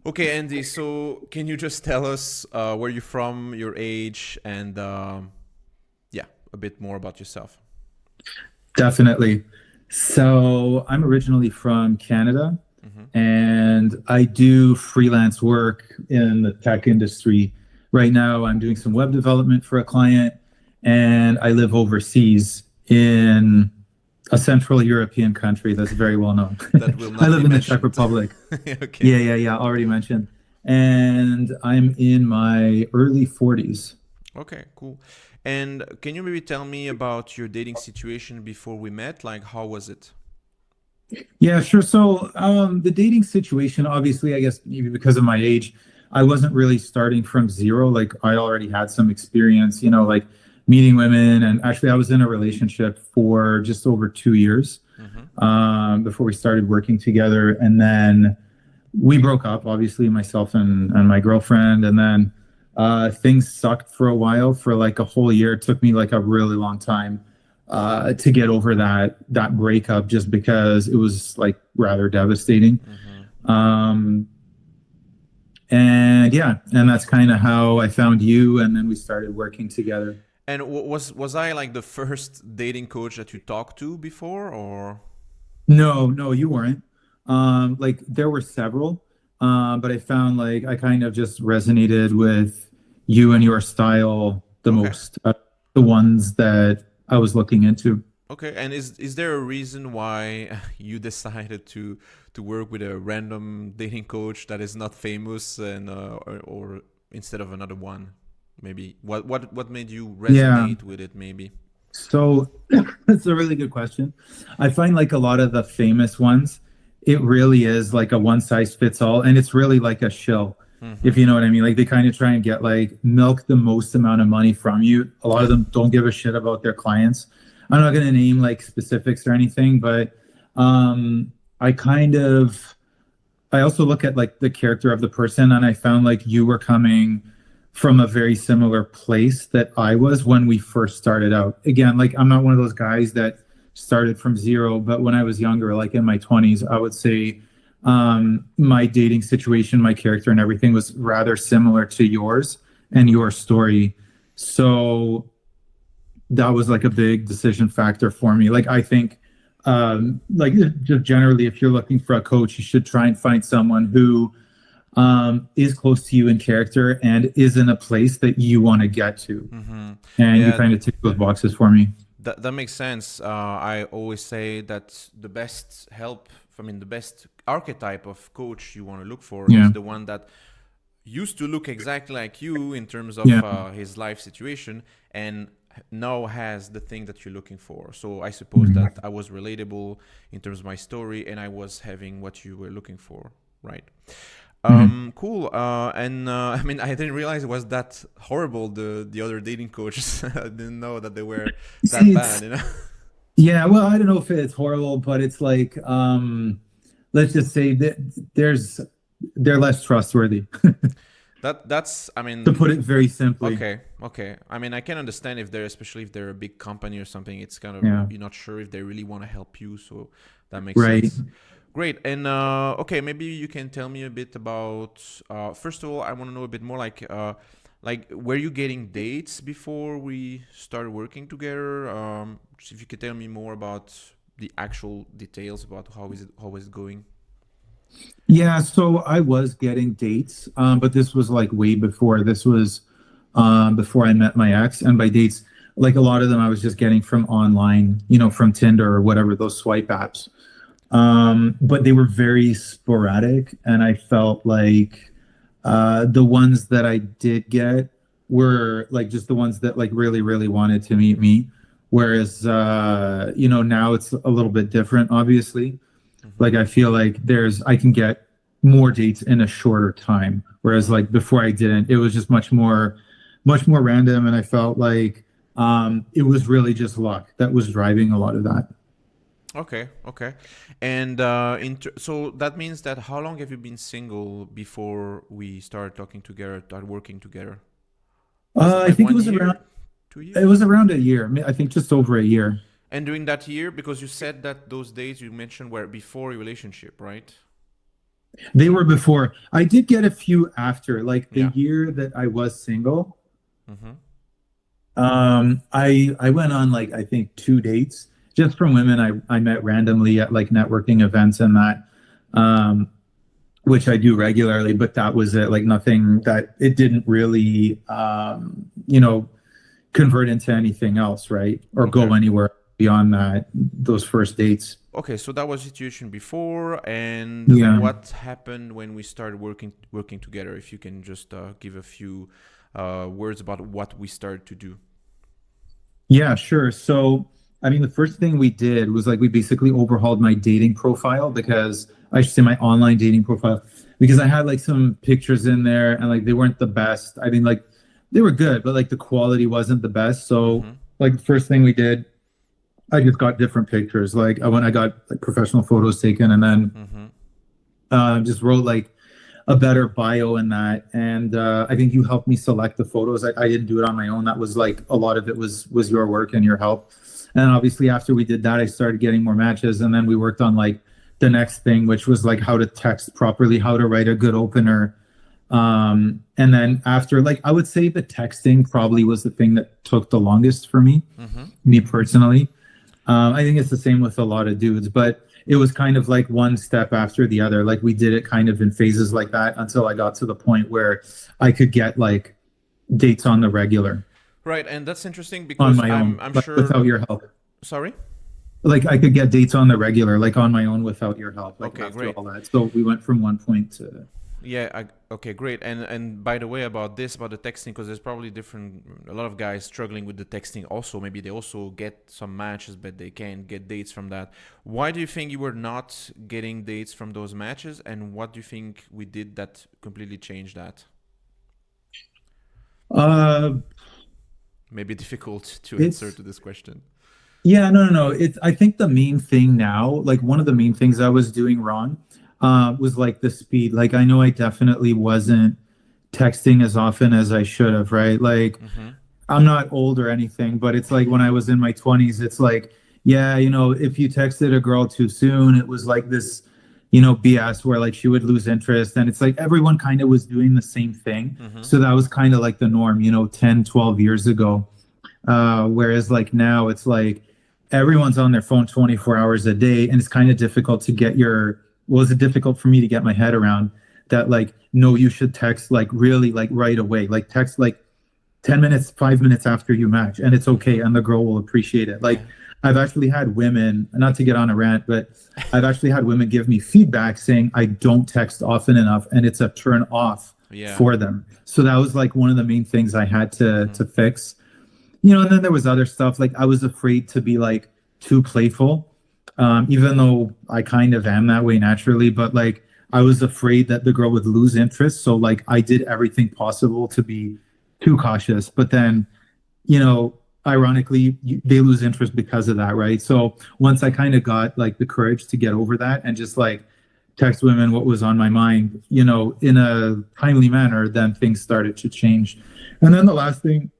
Okay, Andy. So can you just tell us where you're from, your age, and yeah, a bit more about yourself? Definitely. So I'm originally from Canada Hmm. and I do freelance work in the tech industry. Right now, I'm doing some web development for a client and I live overseas in a Central European country that's very well known. That will I not be live in the Czech mentioned. Republic. Okay. Yeah, already mentioned. And I'm in my early 40s. Okay, cool. And can you maybe tell me about your dating situation before we met? Like, how was it? Yeah, sure. So, the dating situation, obviously, I guess maybe because of my age, I wasn't really starting from zero. Like, I already had some experience, like meeting women. And actually, I was in a relationship for just over 2 years, Mm-hmm. before we started working together. And then we broke up, obviously, myself and my girlfriend. And then things sucked for a while, for like a whole year. It took me like a really long time to get over that breakup, just because it was like rather devastating. Mm-hmm. Um, and yeah, and that's kind of how I found you, and then we started working together. And was I like the first dating coach that you talked to before, or? No, no, you weren't. Like there were several, but I found like I kind of just resonated with you and your style the Okay. most. The ones that I was looking into. Okay, and is there a reason why you decided to work with a random dating coach that is not famous and or instead of another one? Maybe what made you Yeah. resonate with it? Maybe. So that's a really good question. I find like a lot of the famous ones, it really is like a one size fits all, and it's really like a shill, Mm-hmm. if you know what I mean. Like they kind of try and get like milk the most amount of money from you. A lot of them don't give a shit about their clients. I'm not going to name like specifics or anything, but I kind of I also look at like the character of the person, and I found like you were coming from a very similar place that I was when we first started out. Again, like I'm not one of those guys that started from zero, but when I was younger, like in my 20s, I would say my dating situation, my character, and everything was rather similar to yours and your Okay. story. So that was like a big decision factor for me. Like I think like just generally if you're looking for a coach, you should try and find someone who is close to you in character and is in a place that you want to get to. Mm-hmm. And you Yeah, kind of tick those boxes for me. that makes sense. I always say that the best help, I mean, the best archetype of coach you want to look for Yeah. is the one that used to look exactly like you in terms of Yeah. his life situation and now has the thing that you're looking for. So I suppose Mhm. that I was relatable in terms of my story and I was having what you were looking for, right? Mhm. Cool. And I mean, I didn't realize it was that horrible. The other dating coaches, I didn't know that they were that See, bad. it's You know. yeah, well, I don't know if it's horrible, but it's like let's just say that they're less trustworthy, That's. I to mean, put it very simply. okay, okay. I mean, I can understand if they're, especially if they're a big company or something. It's kind of Yeah. you're not sure if they really want to help you, so that makes Right. sense. Great. And okay, maybe you can tell me a bit about. First of all, I want to know a bit more like were you getting dates before we started working together? If you could tell me more about the actual details about how is it going? Yeah, so I was getting dates, but this was like way before. This was before I met my ex. And by dates, like a lot of them I was just getting from online, from Tinder or whatever, those swipe apps. But they were very sporadic, and I felt like the ones that I did get were like just the ones that like really, really wanted to meet me. Whereas now it's a little bit different, obviously. Mm-hmm. Like I feel like I can get more dates in a shorter time. Whereas Mm-hmm. like before I didn't, it was just much more random. And I felt like it was really just luck that was driving a lot of that. Okay, okay. And so that means that how long have you been single before we started talking together, started working together? Was it I like think one year, two it years? was around a year. I think just over a year. And during that year, because you said that those days you mentioned were before your relationship, right? They were before. I did get a few after, like the Yeah. year that I was single. Mm-hmm. I went on like I think 2 dates just from women I met randomly at like networking events and that, um, which I do regularly. But that was it. Like nothing that it didn't really, convert into anything else, right? Or Okay. go anywhere beyond that. Those first dates. Okay, so that was the situation before, and Yeah. what happened when we started working together? If you can just give a few words about what we started to do. Yeah, sure. So, I mean, the first thing we did was like we basically overhauled my dating profile because I should say my online dating profile because I had like some pictures in there and like they weren't the best. I mean, like they were good, but like the quality wasn't the best. So, Mm-hmm. like the first thing we did, I just got different pictures. Like I got like professional photos taken and then Mm-hmm. just wrote like a better bio in that. And I think you helped me select the photos. I didn't do it on my own. That was like a lot of it was your work and your help. And obviously after we did that, I started getting more matches. And then we worked on like the next thing, which was like how to text properly, how to write a good opener. And then after like I would say the texting probably was the thing that took the longest for Mm-hmm. me personally. I think it's the same with a lot of dudes, but it was kind of like one step after the other. Like we did it kind of in phases like that until I got to the point where I could get like dates on the regular Right, and that's interesting on because my own, I'm like sure. without your help. Sorry. Like I could get dates on the regular, like on my own without your help, like Okay, after great. all that. So we went from one point to, Yeah, okay, great. And by the way, about this, about the texting, because there's probably different, a lot of guys struggling with the texting. Also, maybe they also get some matches, but they can't get dates from that. Why do you think you were not getting dates from those matches, and what do you think we did that completely changed that? uh, Maybe difficult to answer it's, to this question. yeah, no. It's, I think the main thing now, like one of the main things I was doing wrong, was like the speed. Like I know I definitely wasn't texting as often as I should have, right? Like Mm-hmm. I'm not old or anything, but it's like when I was in my 20s, it's like, yeah, if you texted a girl too soon, it was like this, BS where like she would lose interest. And it's like everyone kind of was doing the same thing. Mm-hmm. So that was kind of like the norm, 10, 12 years ago. Whereas like now it's like everyone's on their phone 24 hours a day, and it's kind of difficult to get well, it's difficult for me to get my head around that, like, no, you should text like really like right away, like text like 10 minutes, 5 minutes after you match, and it's okay, Mm-hmm. and the girl will appreciate it. Like, Yeah. I've actually had women, not to get on a rant, but I've actually had women give me feedback saying I don't text often enough, and it's a turn off Yeah. for them. So that was like one of the main things I had to Mm-hmm. to fix. And then there was other stuff like I was afraid to be like too playful, even though I kind of am that way naturally. But like I was afraid that the girl would lose interest, so like I did everything possible to be too cautious. But then, ironically, they lose interest because of that, right? So once I kind of got like the courage to get over that and just like text women what was on my mind, in a timely manner, then things started to change. And then the last thing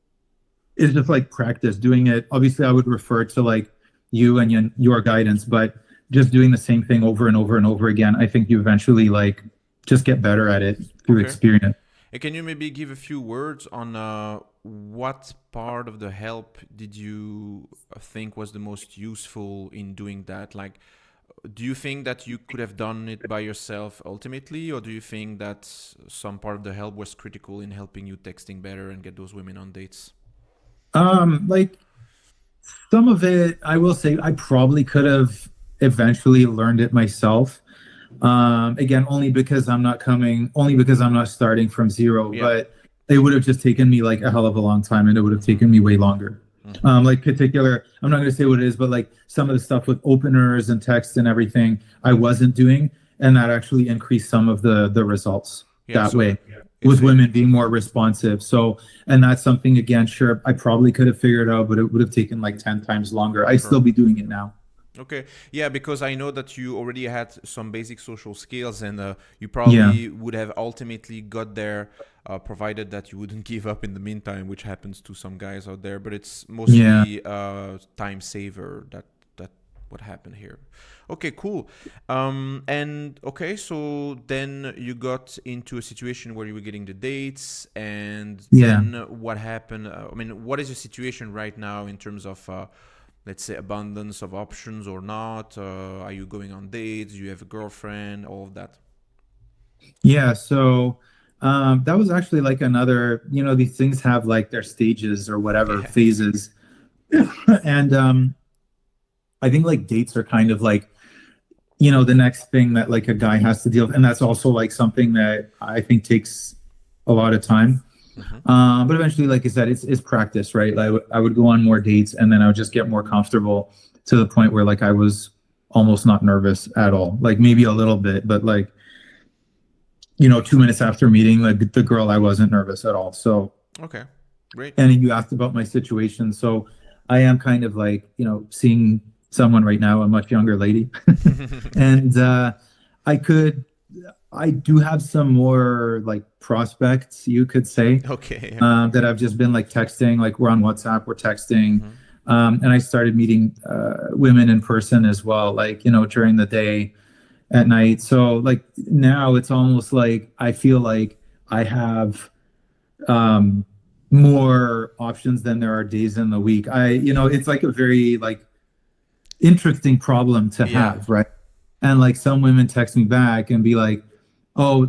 is just like practice doing it. Obviously, I would refer to like you and your guidance, but just doing the same thing over and over and over again, I think you eventually like just get better at it through Okay. experience. And can you maybe give a few words on what part of the help did you think was the most useful in doing that? Like, do you think that you could have done it by yourself ultimately, or do you think that some part of the help was critical in helping you texting better and get those women on dates? Like some of it, I will say I probably could have eventually learned it myself. Again, only because I'm not starting from zero, Yeah. but it would have just taken me like a hell of a long time and it would have Mm-hmm. taken me way longer. Mm-hmm. Like particular, I'm not going to say what it is, but like some of the stuff with openers and text and everything, I wasn't doing, and that actually increased some of the results Yeah. that So way if with it, women being more responsive. So, and that's something again, sure, I probably could have figured out, but it would have taken like 10 times longer. I'd still sure. be doing it now. Okay. Yeah, because I know that you already had some basic social skills, and you Yeah. probably would have ultimately got there, provided that you wouldn't give up in the meantime, which happens to some guys out there. But it's Yeah. mostly time saver that what happened here. Okay, cool. And okay, so then you got into a situation where you were getting the dates, and Yeah. then what happened? I mean, what is the situation right now in terms of, let's say, abundance of options or not? Are you going on dates? Do you have a girlfriend? All of that. Yeah. So that was actually like another, these things have like their stages or whatever Yeah. phases. And I think like dates are kind of like, the next thing that like a guy has to deal with. And that's also like something that I think takes a lot of time. Mm-hmm. But eventually, like I said, it's practice, right? Like, I would go on more dates and then I would just get more comfortable to the point where like I was almost not nervous at all. Like maybe a little bit, but like, 2 minutes after meeting like the girl, I wasn't nervous at all. So, Okay, great. and you asked about my situation. So I am kind of like, seeing someone right now, a much younger lady. And I could, I do have some more like prospects, you could say, Okay. Yeah. that I've just been like texting, like we're on WhatsApp, we're texting. Mm-hmm. And I started meeting women in person as well, like, during the day, at night. So like now it's almost like I feel like I have um more options than there are days in the week. It's like a very like interesting problem to Yeah. have, right? And like some women text me back and be like, "Oh,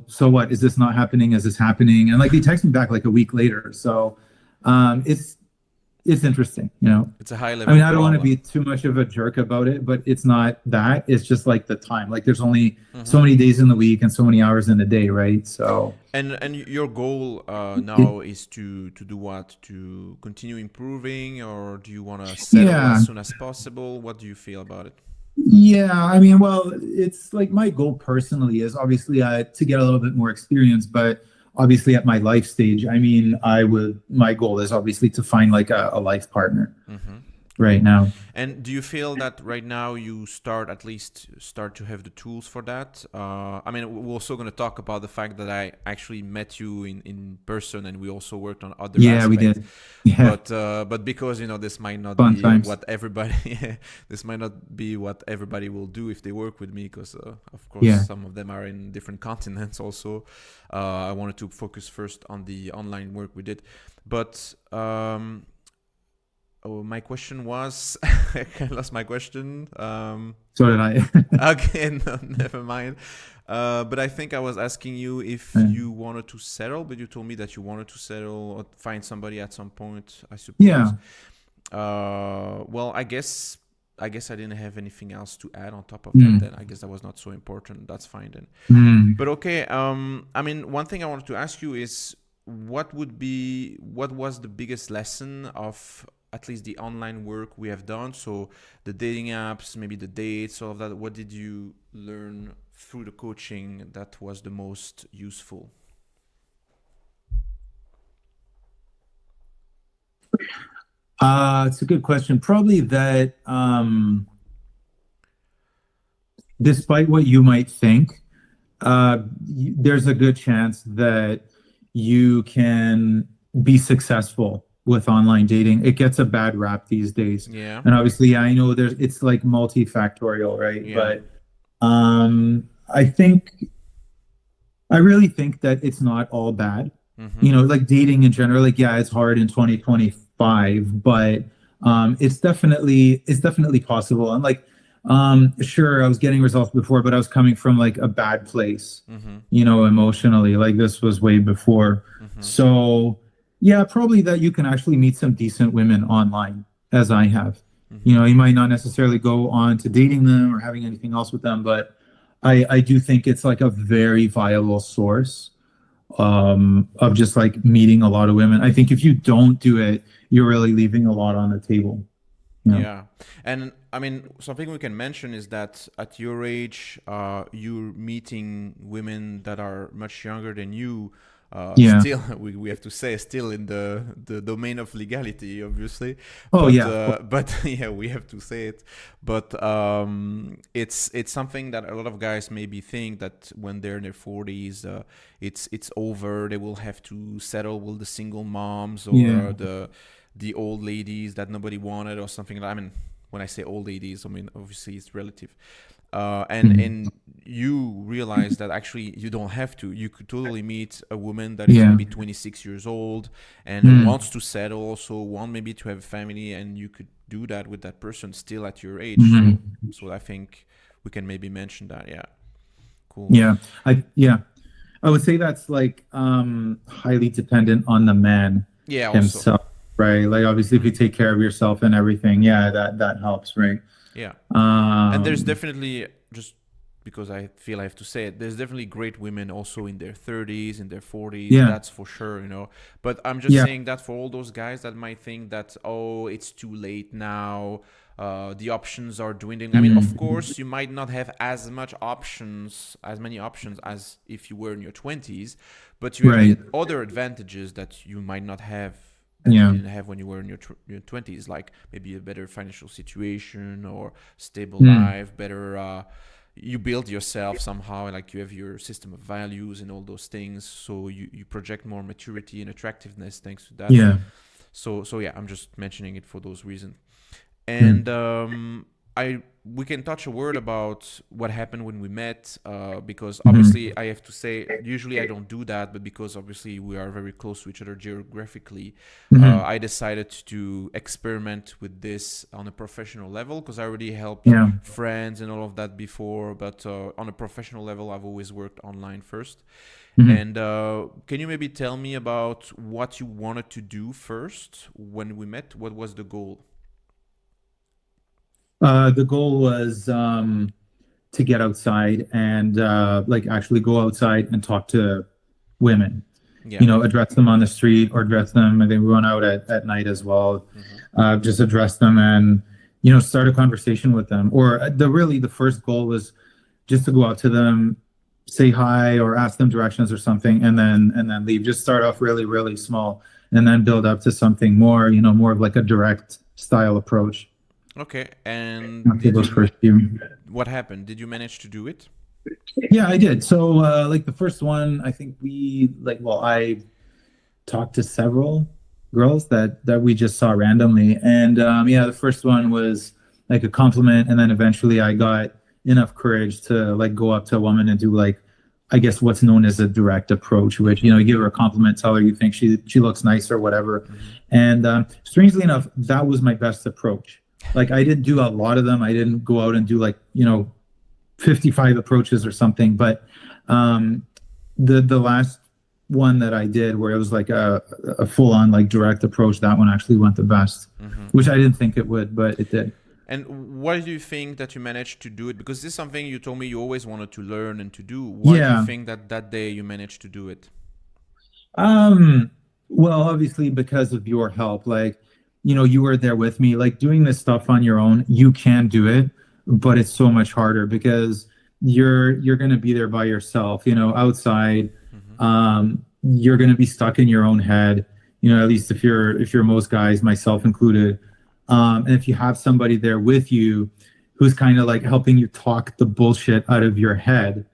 so what? Is this not happening? Is this happening?" And like they text me back like a week later. So it's interesting. It's a high I level mean, I don't want to be problem. too much of a jerk about it, but it's not that. It's just like the time. Like there's only so Mm-hmm. many days in the week and so many hours in a day, right? So And your goal it, now is to do what? To continue improving, or do you want to settle as yeah, soon as possible? What do you feel about it? yeah. I mean, well, it's like my goal personally is obviously to get a little bit more experience, but obviously at my life stage, I mean, my goal is obviously to find like a life partner Mm-hmm. right Great. now. And do you feel that right now you at least start to have the tools for that? I mean, we're also going to talk about the fact that I actually met you in person, and we also worked on other Yeah, we aspects. did. Yeah, But because this might not fun be times. what everybody this might not be what everybody will do if they work with me, because of course Yeah. some of them are in different continents. Also, I wanted to focus first on the online work we did, but. Oh, my question was, I lost my question. So did I. Okay, no, never mind. But I think I was asking you if you wanted to settle, but you told me that you wanted to settle or find somebody at some point, I suppose. Yeah. Well, I guess I didn't have anything else to add on top of that. Mm. Then I guess that was not so important. That's fine then. Mm. But okay, I mean, one thing I wanted to ask you is what was the biggest lesson of at least the online work we have done? So the dating apps, maybe the dates, all of that. What did you learn through the coaching that was the most useful? It's a good question. Probably that despite what you might think, there's a good chance that you can be successful with online dating. It gets a bad rap these days. Yeah, And obviously, I know it's like multifactorial, right? yeah. But I think I really think that it's not all bad. Mm-hmm. Like dating in general, like yeah, it's hard in 2025, but it's definitely possible. And like sure, I was getting results before, but I was coming from like a bad place, Mm-hmm. emotionally. Like this was way before. Mm-hmm. So yeah, probably that you can actually meet some decent women online, as I have. Mm-hmm. You might not necessarily go on to dating them or having anything else with them, but I do think it's like a very viable source of just like meeting a lot of women. I think if you don't do it, you're really leaving a lot on the table. You know? Yeah, and I mean, something we can mention is that at your age, you're meeting women that are much younger than you. Yeah. Still, we have to say, still in the domain of legality, obviously. Oh But yeah. Of course. yeah, we have to say it. But it's something that a lot of guys maybe think that when they're in their 40s, it's over. They will have to settle with the single moms or Yeah. the old ladies that nobody wanted or something. I mean, when I say old ladies, I mean obviously it's relative. Mhm. And you realize that actually you don't have to. You could totally meet a woman that is Yeah. maybe 26 years old and Mm. wants to settle, also want maybe to have a family, and you could do that with that person still at your age. Mhm. So I think we can maybe mention that. Yeah, cool. Yeah. Yeah. I would say that's like highly dependent on the man Yeah, also. himself, right? Like obviously if you take care of yourself and everything, yeah, that helps, right? Yeah. And there's Um, definitely, just because I feel I have to say it, there's definitely great women also in their 30s, in their 40s. yeah, That's for sure, you know. But I'm just yeah, saying that for all those guys that might think that, oh, it's too late now. The options are dwindling. I mean, of mm, course, you might not have as much options, as many options as if you were in your 20s, but you have the right, other advantages that you might not have, that you yeah, didn't have when you were in your 20s, like maybe a better financial situation or stable mm, life, better you build yourself somehow, like you have your system of values and all those things, so you project more maturity and attractiveness thanks to that. yeah, So yeah, I'm just mentioning it for those reasons. mm, And I we can touch a word about what happened when we met, because mhm, obviously I have to say usually I don't do that, but because obviously we are very close to each other geographically, mhm, I decided to experiment with this on a professional level, because I already helped yeah, friends and all of that before, but on a professional level I've always worked online first. mhm. And can you maybe tell me about what you wanted to do first when we met? What was the goal? The goal was to get outside and like actually go outside and talk to women, Yeah. address them on the street or address them. I think we went out at night as well. Hmm. Just address them and, start a conversation with them. Or the first goal was just to go out to them, say hi or ask them directions or something, and then leave. Just start off really, really small and then build up to something more, more of like a direct style approach Okay. And after those first few. what happened? Did you manage to do it? Yeah, I did. So, like the first one, I think I talked to several girls that we just saw randomly, and yeah, the first one was like a compliment, and then eventually I got enough courage to like go up to a woman and do like, I guess what's known as a direct approach, which Mm-hmm. you give her a compliment, tell her you think she looks nice or whatever, Mm-hmm. and strangely enough, that was my best approach. Like I didn't do a lot of them. I didn't go out and do like 55 approaches or something. But um, the last one that I did, where it was like a full on like direct approach, that one actually went the best, Mm-hmm. which I didn't think it would, but it did. And why do you think that you managed to do it? Because this is something you told me you always wanted to learn and to do. Why do you Yeah. think that that day you managed to do it? Um, well, obviously because of your help, like, you were there with me, like doing this stuff on your own, you can do it, but it's so much harder because you're going to be there by yourself, outside. Mm-hmm. You're going to be stuck in your own head, at least if you're most guys, myself included. And if you have somebody there with you who's kind of like helping you talk the bullshit out of your head,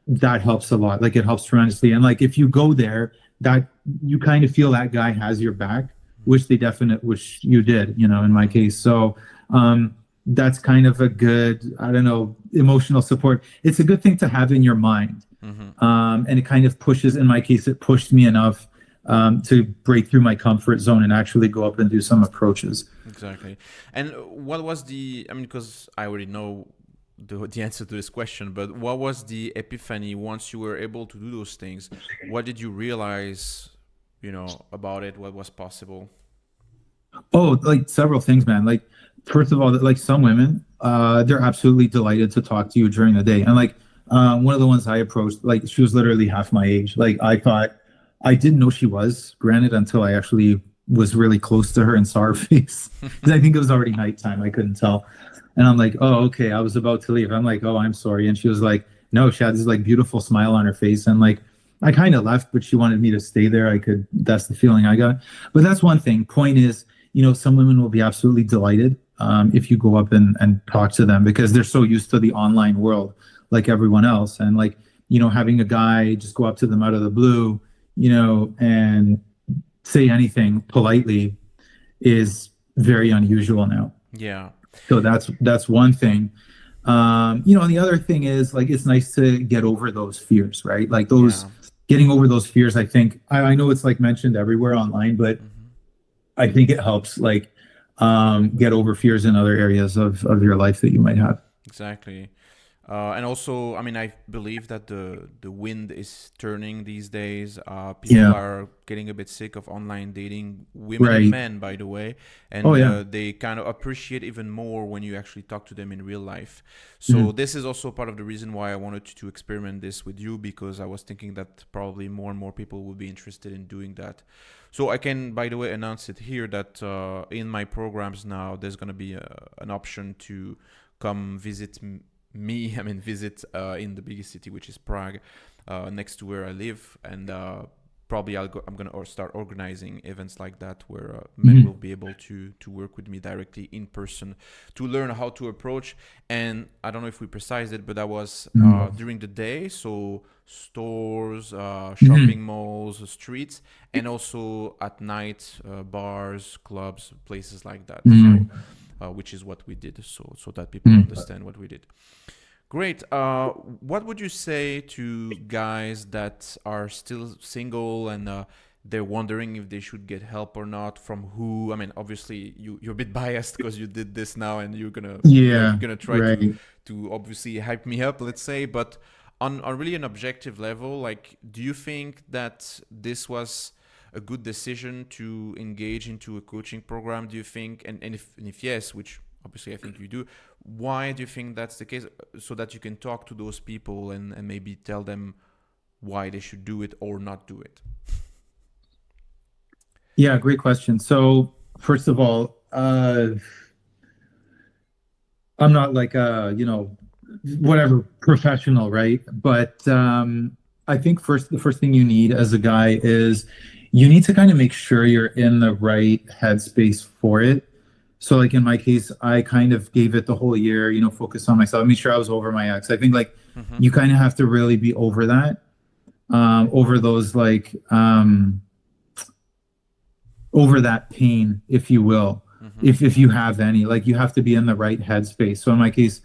that helps a lot. Like it helps tremendously. And like if you go there, that you kind of feel that guy has your back, which you did, in my Mm-hmm. case. So that's kind of a good, I don't know, emotional support. It's a good thing to have in your mind. Mm-hmm. And it kind of pushes, in my case, it pushed me enough to break through my comfort zone and actually go up and do some approaches. Exactly. And what was the, I mean, because I already know the answer to this question, but what was the epiphany once you were able to do those things? What did you realize, about it? What was possible? Oh, like several things, man. Like, first of all, like some women, they're absolutely delighted to talk to you during the day. And like, one of the ones I approached, like, she was literally half my age. Like, I didn't know she was, granted, until I actually was really close to her and saw her face. Because I think it was already nighttime. I couldn't tell. And I'm like, oh, okay. I was about to leave. I'm like, oh, I'm sorry. And she was like, no, she had this like beautiful smile on her face. And like, I kind of left, but she wanted me to stay there. That's the feeling I got. But that's one thing. Point is, some women will be absolutely delighted if you go up and talk to them because they're so used to the online world like everyone else. And like, having a guy just go up to them out of the blue, and say anything politely is very unusual now. Yeah. So that's one thing. And the other thing is like it's nice to get over those fears, right? Like those Yeah. getting over those fears. I think I know it's like mentioned everywhere online, but Hmm. I think it helps like get over fears in other areas of your life that you might have. Exactly. And also, I mean, I believe that the wind is turning these days. People Yeah, are getting a bit sick of online dating, women and right. men, by the way, Oh and yeah. they kind of appreciate even more when you actually talk to them in real life. So Mhm. this is also part of the reason why I wanted to experiment this with you, because I was thinking that probably more and more people would be interested in doing that. So I can, by the way, announce it here that in my programs now, there's going to be an option to come visit me, I mean, visit in the biggest city, which is Prague, next to where I live, and probably I'm gonna start organizing events like that where men will Mhm. be able to work with me directly in person to learn how to approach. And I don't know if we precised it, but that was Mhm. during the day, so stores, shopping Mhm. malls, streets, and also at night, bars, clubs, places like that. So Mhm. which is what we did, so that people Mhm. understand what we did. Great. What would you say to guys that are still single and they're wondering if they should get help or not? From who? I mean, obviously you're a bit biased because you did this now, and you're Yeah, gonna try right. to obviously hype me up, let's say. But on really an objective level, like, do you think that this was a good decision to engage into a coaching program? Do you think, and if yes, which obviously I think you do, why do you think that's the case? So that you can talk to those people and maybe tell them why they should do it or not do it. Yeah, great question. So first of all, I'm not like whatever professional, right? But I think the first thing you need as a guy is you need to kind of make sure you're in the right headspace for it. So like in my case, I kind of gave it the whole year, focus on myself, make sure I was over my ex. I think like Mm-hmm. you kind of have to really be over that, over those like over that pain, if you will, Mm-hmm. if you have any. Like you have to be in the right headspace. So in my case,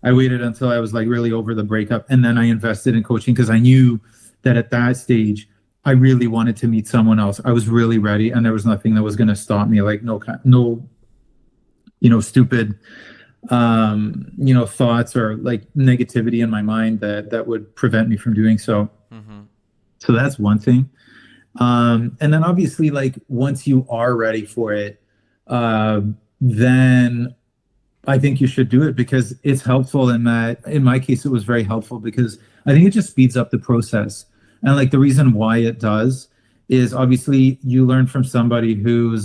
I waited until I was like really over the breakup, and then I invested in coaching because I knew that at that stage I really wanted to meet someone else. I was really ready, and there was nothing that was going to stop me. Like no, stupid thoughts or like negativity in my mind that would prevent me from doing so. Mm-hmm. So that's one thing. And then obviously, like once you are ready for it, uh, then I think you should do it because it's helpful in that, in my case, it was very helpful because I think it just speeds up the process. And like the reason why it does is obviously you learn from somebody who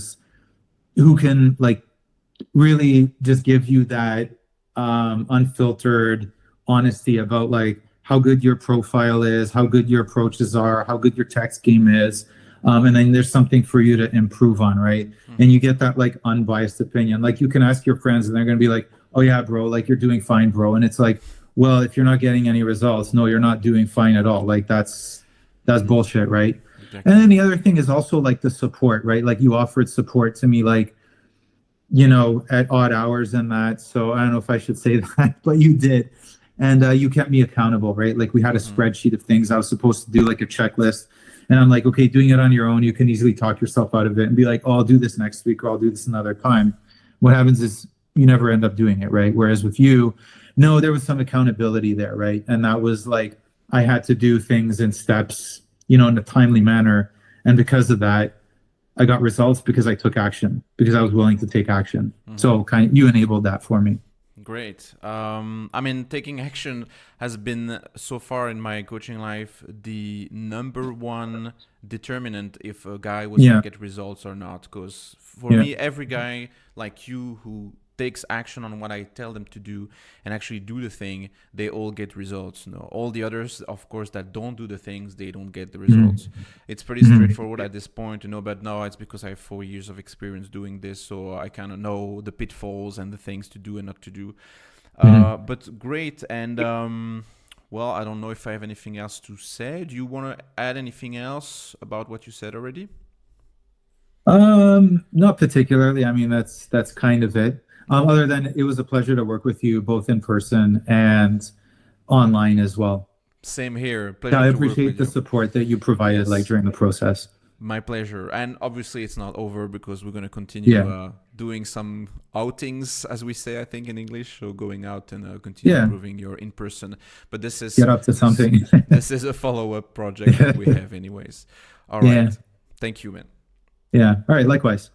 can like really just give you that unfiltered honesty about like how good your profile is, how good your approaches are, how good your text game is. And then there's something for you to improve on, right? And Mm-hmm. you get that like unbiased opinion. Like you can ask your friends and they're going to be like, oh, yeah, bro, like you're doing fine, bro. And it's like, well, if you're not getting any results, no, you're not doing fine at all. Like that's Mm-hmm. bullshit, right? And Exactly. then the other thing is also like the support, right? Like you offered support to me, like at odd hours and that. So I don't know if I should say that, but you did. And you kept me accountable, right? Like we had a Mm-hmm. spreadsheet of things I was supposed to do, like a checklist. And I'm like, okay, doing it on your own, you can easily talk yourself out of it and be like, oh, I'll do this next week or I'll do this another time. What happens is you never end up doing it, right? Whereas with you, no, there was some accountability there, right? And that was like, I had to do things in steps, in a timely manner. And because of that, I got results because I took action, because I was willing to take action. Mm-hmm. So kind of you enabled that for me. Great. I mean, taking action has been so far in my coaching life the number one determinant if a guy was going to Yeah. get results or not. Because for Yeah. me, every guy like you who takes action on what I tell them to do and actually do the thing, they all get results. No, all the others, of course, that don't do the things, they don't get the results. Mm-hmm. It's pretty Mm-hmm. straightforward at this point, but now it's because I have 4 years of experience doing this, so I kind of know the pitfalls and the things to do and not to do. Mm-hmm. But great, and well, I don't know if I have anything else to say. Do you want to add anything else about what you said already? Not particularly. I mean, that's kind of it. Other than it was a pleasure to work with you both in person and online as well. Same here. Yeah, Pleasure I to work appreciate with the you. support that you provided like Yes. during the process. My pleasure. And obviously, it's not over because we're going to continue Yeah. doing some outings, as we say, I think, in English. So going out and continue Yeah. improving your in person. But this is Get up to this something. this is a follow up project that we have, anyways. All Yeah. right. Thank you, man. Yeah. All right. Likewise.